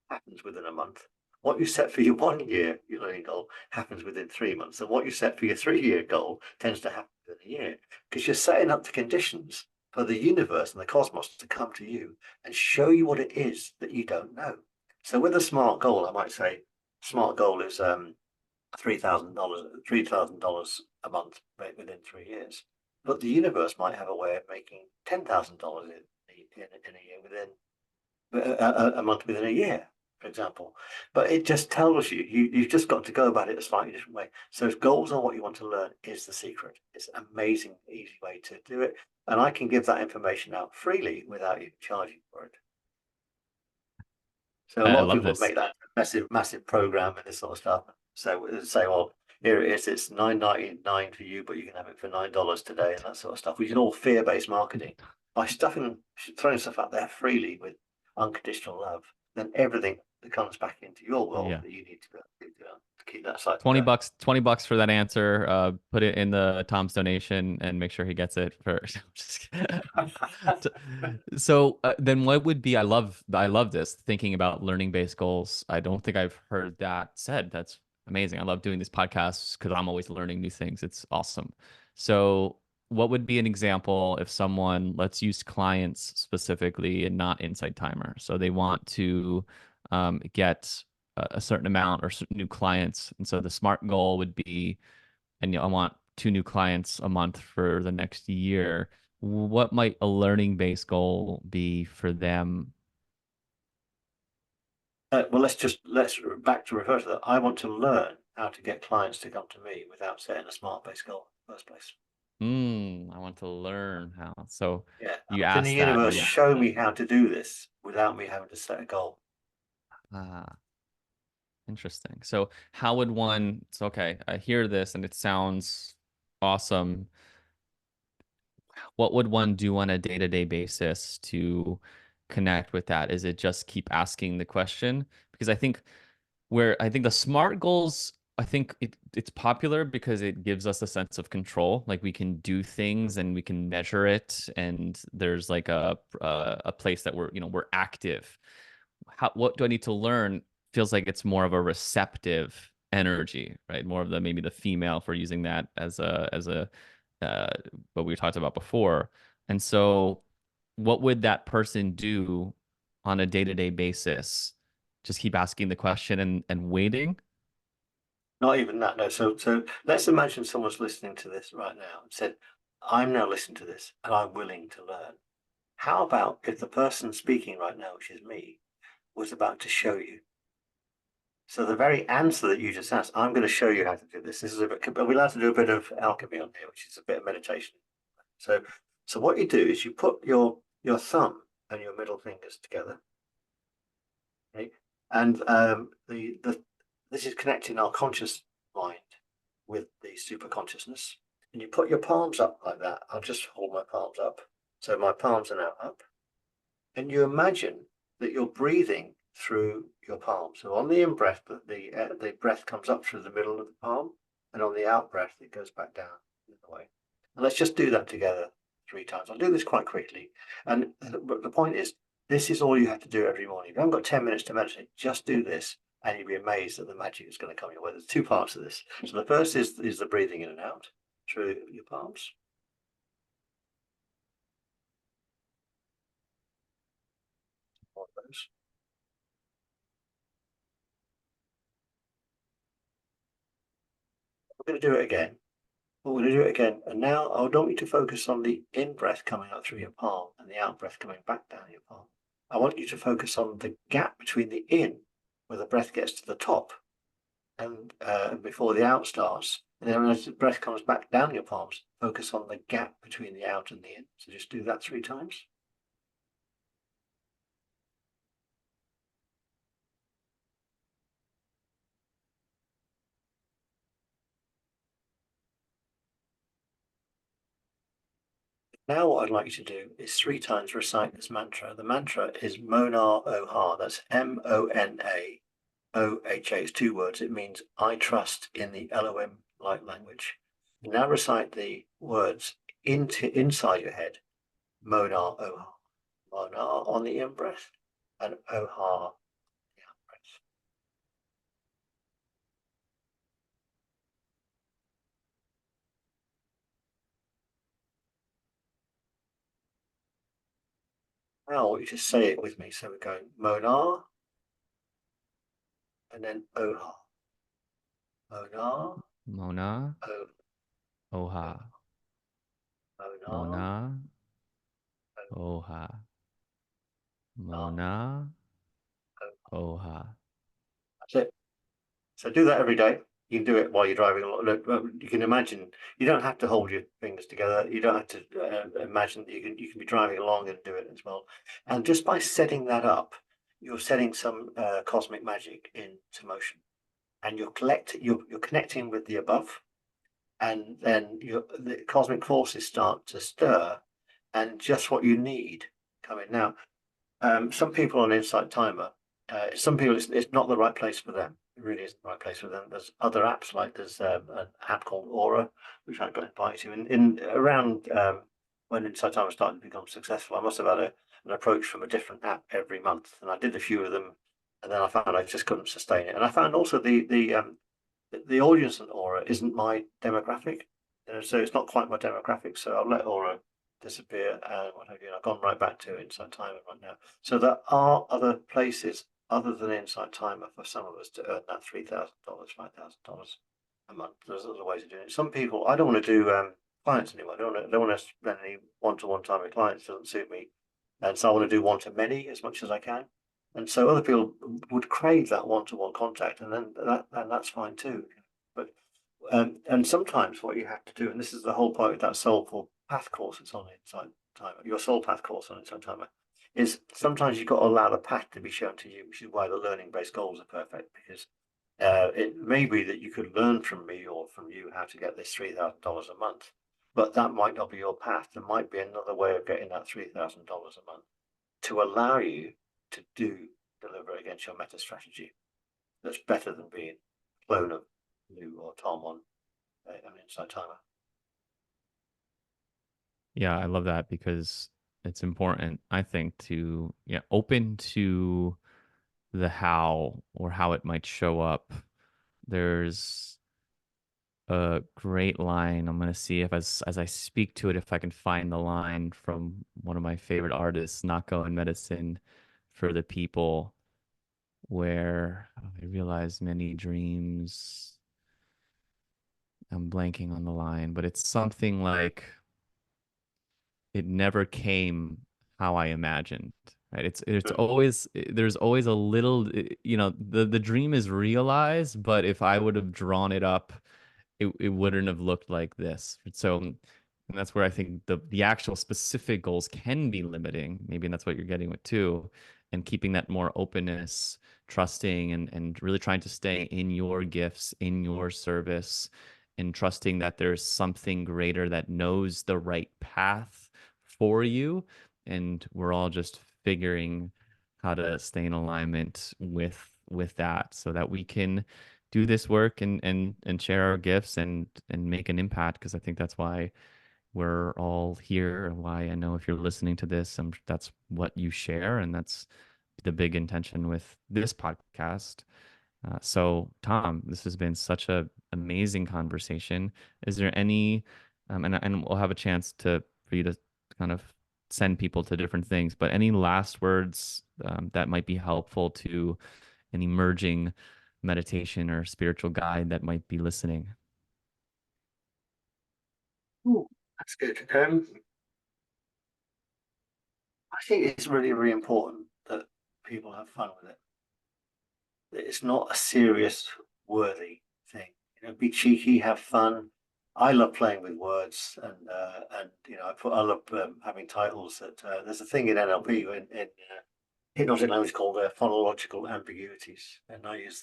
happens within a month. What you set for your 1 year your learning goal happens within 3 months. And what you set for your 3 year goal tends to happen within a year, because you're setting up the conditions for the universe and the cosmos to come to you and show you what it is that you don't know. So with a SMART goal, I might say SMART goal is $3,000 a month within 3 years. But the universe might have a way of making $10,000 in a year within a month within a year, for example. But it just tells you, you've just got to go about it a slightly different way. So if goals are what you want to learn is the secret. It's an amazing, easy way to do it. And I can give that information out freely without you charging for it. So a I lot of love people this. make that massive program and this sort of stuff. So say, well, here it is, it's 9.99 for you, but you can have it for $9 today and that sort of stuff. We can all fear-based marketing by throwing stuff out there freely with unconditional love. Then everything that comes back into your world Yeah. that you need to keep that cycle 20 going. bucks, 20 bucks for that answer. Put it in the Tom's donation and make sure he gets it first. Just kidding. So then what would be, I love this thinking about learning based goals. I don't think I've heard that said. That's amazing. I love doing these podcasts because I'm always learning new things. It's awesome. So what would be an example if someone, let's use clients specifically and not Insight Timer. So they want to get a certain amount or certain new clients. And so the smart goal would be, and I want two new clients a month for the next year. What might a learning based goal be for them? Well, let's back to refer to that. I want to learn how to get clients to come to me without setting a smart-based goal in the first place. I want to learn how. So Yeah. you Can the asked that. universe show me how to do this without me having to set a goal? Ah, interesting. So how would one, so okay, I hear this and it sounds awesome. What would one do on a day-to-day basis to connect with that? Is it just keep asking the question? Because I think the SMART goals, I think it's popular because it gives us a sense of control. Like we can do things and we can measure it, and there's like a place that we're active. What do I need to learn? Feels like it's more of a receptive energy, right? More of the maybe the female for using that as a uh, what we talked about before. And so, what would that person do on a day-to-day basis? Just keep asking the question and waiting. Not even that, no. So let's imagine someone's listening to this right now and said, I'm now listening to this and I'm willing to learn. How about if the person speaking right now, which is me, was about to show you? So the very answer that you just asked, I'm going to show you how to do this. This is a bit, are we allowed to do a bit of alchemy on here, which is a bit of meditation? So, so what you do is you put your thumb and your middle fingers together, okay? And the this is connecting our conscious mind with the super consciousness. And you put your palms up like that. I'll just hold my palms up. So my palms are now up. And you imagine that you're breathing through your palm. So on the in breath, the breath comes up through the middle of the palm, and on the out breath, it goes back down the other way. And let's just do that together 3 times. I'll do this quite quickly. And the point is, this is all you have to do every morning. If you haven't got 10 minutes to meditate, just do this, and you'll be amazed that the magic is going to come your way. There's 2 parts to this. So the first is the breathing in and out through your palms. One of those. We're going to do it again. We're going to do it again. And now I would want you to focus on the in breath coming up through your palm and the out breath coming back down your palm. I want you to focus on the gap between the in, where the breath gets to the top, and before the out starts. And then as the breath comes back down your palms, focus on the gap between the out and the in. So just do that 3 times. Now what I'd like you to do is 3 times recite this mantra. The mantra is Mona Oha. That's Mona OHA. It's 2 words. It means I trust in the Elohim light language. Now recite the words inside your head. Mona Oha. Mona on the in breath and Oha on the out breath. Now I want you to say it with me. So we're going Mona and then Oha. Mona, Mona, Oh, Oha, Mona, Mona, Oh. Oha. Mona So Oha. that's it. So do that every day. You can do it while you're driving along. Look, you can imagine you don't have to hold your fingers together. You don't have to imagine that you can be driving along and do it as well. And just by setting that up, you're setting some cosmic magic into motion, and you're connecting with the above, and then the cosmic forces start to stir, and just what you need come in. Now, some people on Insight Timer, some people it's not the right place for them. It really isn't the right place for them. There's other apps like there's an app called Aura, which I got invited to. In around when Insight Timer started to become successful, I must have had an approach from a different app every month, and I did a few of them, and then I found I just couldn't sustain it. And I found also the audience on Aura isn't my demographic, so it's not quite my demographic. So I'll let Aura disappear and what have you. And I've gone right back to Insight Timer right now. So there are other places other than Insight Timer for some of us to earn that $3,000, $5,000 a month. There's other ways of doing it. Some people, I don't want to do clients anymore. I don't want to spend any one-to-one time with clients. It doesn't suit me, and so I want to do one-to-many as much as I can. And so other people would crave that one-to-one contact, and then that's fine too. But and sometimes what you have to do, and this is the whole point of that soulful path course that's on Insight Timer, your soul path course on Insight Timer, is sometimes you've got to allow the path to be shown to you, which is why the learning-based goals are perfect, because it may be that you could learn from me or from you how to get this $3,000 a month, but that might not be your path. There might be another way of getting that $3,000 a month to allow you to deliver against your meta strategy. That's better than being a clone of Lou or Tom on an Insight Timer. Yeah, I love that because it's important, I think, to yeah, open to the how or how it might show up. There's a great line. I'm gonna see if as I speak to it, if I can find the line from one of my favorite artists, Nako in Medicine for the People, where I realize many dreams. I'm blanking on the line, but it's something like it never came how I imagined. Right? It's Mm. always there's always a little the dream is realized, but if I would have drawn it up, it wouldn't have looked like this. So and that's where I think the actual specific goals can be limiting. Maybe that's what you're getting with too. And keeping that more openness, trusting and really trying to stay in your gifts, in your service, and trusting that there's something greater that knows the right path for you. And we're all just figuring how to stay in alignment with that so that we can do this work and share our gifts and make an impact because I think that's why we're all here and why I know if you're listening to this and that's what you share and that's the big intention with this podcast. So Tom, this has been such a amazing conversation. Is there any and we'll have a chance to for you to kind of send people to different things, but any last words that might be helpful to an emerging meditation or spiritual guide that might be listening? Ooh, that's good. I think it's really, really important that people have fun with it. That it's not a serious, worthy thing. Be cheeky, have fun. I love playing with words, and I love having titles. That there's a thing in NLP in hypnotic language called phonological ambiguities, and I use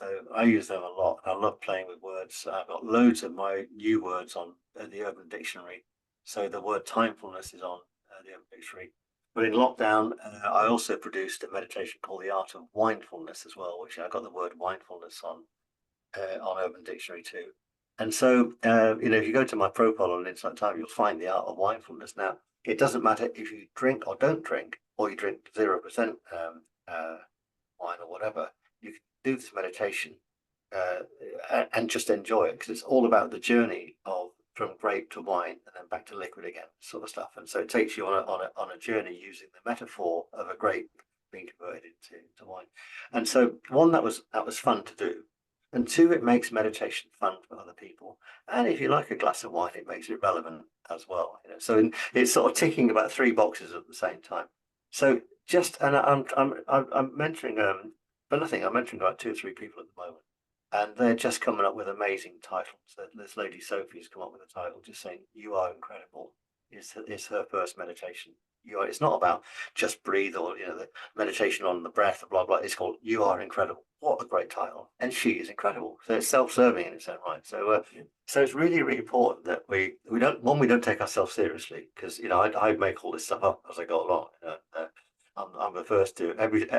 them a lot. I love playing with words. I've got loads of my new words on the Urban Dictionary. So the word timefulness is on the Urban Dictionary. But in lockdown, I also produced a meditation called the Art of Mindfulness as well, which I got the word mindfulness on Urban Dictionary too. And so, if you go to my profile on Insight Time, you'll find the Art of Mindfulness. Now, it doesn't matter if you drink or don't drink, or you drink 0% wine or whatever. You can do this meditation and just enjoy it because it's all about the journey of from grape to wine and then back to liquid again, sort of stuff. And so it takes you on a journey using the metaphor of a grape being converted into wine. And so one that was fun to do. And two, it makes meditation fun for other people. And if you like a glass of wine, it makes it relevant as well. So it's sort of ticking about three boxes at the same time. So just and I'm mentoring but nothing. I'm mentoring about two or three people at the moment, and they're just coming up with amazing titles. This lady Sophie's come up with a title just saying "You are incredible." It's her first meditation. You are. It's not about just breathe or the meditation on the breath, blah blah. It's called "You are incredible." What a great title, and she is incredible. So it's self-serving in its own right. So it's really really important that we don't take ourselves seriously because I make all this stuff up as I go along. I'm the first to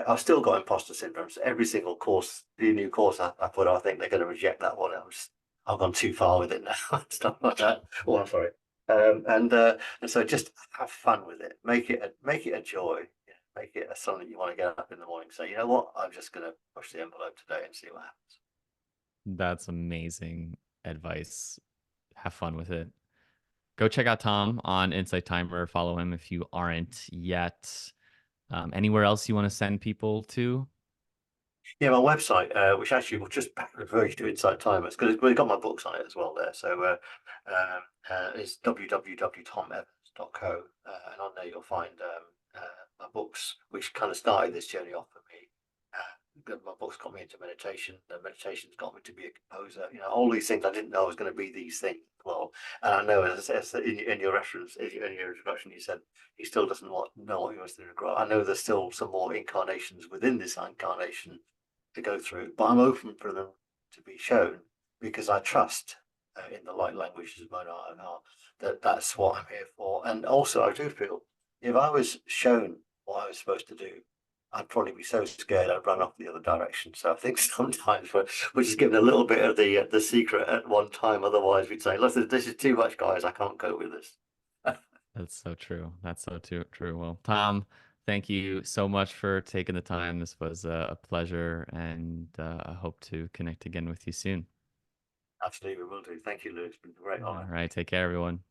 I've still got imposter syndrome. So every single course, the new course I put, I think they're going to reject that one. I've gone too far with it now, stuff like that. Oh, I'm sorry. And so just have fun with it. Make it a joy. Yeah, make it a something that you want to get up in the morning. And say, you know what, I'm just going to push the envelope today and see what happens. That's amazing advice. Have fun with it. Go check out Tom on Insight Timer. Follow him if you aren't yet. Anywhere else you want to send people to? Yeah, my website, which actually will just refer you to Insight Timers, because we've got my books on it as well there. It's www.tomevans.co, and on there you'll find my books, which kind of started this journey off for me. My books got me into meditation. The meditation's got me to be a composer. All these things I didn't know I was going to be these things. Well, and I know, as in your reference, in your introduction, you said he still doesn't know what he wants to do. I know there's still some more incarnations within this incarnation to go through, but I'm open for them to be shown because I trust in the light languages of Mona and that that's what I'm here for. And also, I do feel if I was shown what I was supposed to do, I'd probably be so scared I'd run off the other direction. So I think sometimes we're just given a little bit of the secret at one time. Otherwise, we'd say, "Listen, this is too much, guys. I can't go with this." That's so true. That's so true. Well, Tom, thank you so much for taking the time. This was a pleasure, and I hope to connect again with you soon. Absolutely, we will do. Thank you, Lou. It's been a great All honor. right, take care, everyone.